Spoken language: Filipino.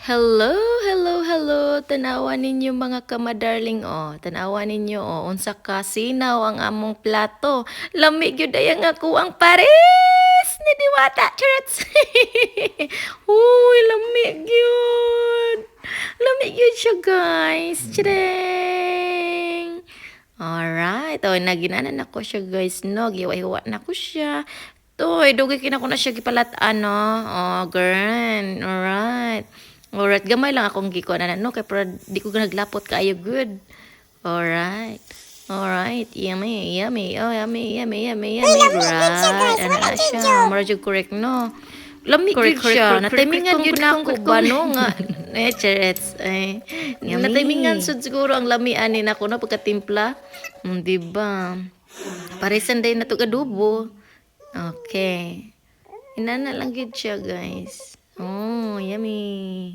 Hello, hello, hello. Tanawa ninyo mga kamadarling Tanawa ninyo unsa ka sinaw ang among plato. Lami gyud ay ang ako ang pares ni Diwata. Charot. Uy, lami gyud. Lami gyud siya, guys. Chireng. Alright. Naginanan ako siya, guys, no. Giwa-hiwa na ko siya. Dugay kinako na siya gipalat-an, no. Girl. Alright. Alright, gamay lang akong gikuan na no kay pero di ko naglapot kaayo good. Alright. Alright, yummy, yummy. Oh, yummy, yummy, yummy, yummy. Right. Ano na siya? Mura jud correct no. Lami gyud siya. Natimingan gyud na ako ba no nga. Charets. Natimingan sud siguro ang lamian ni nako no pagkatimpla. Di ba? Parisan day na to adobo. Okay. Inana lang gyud siya, guys. Oh, yummy.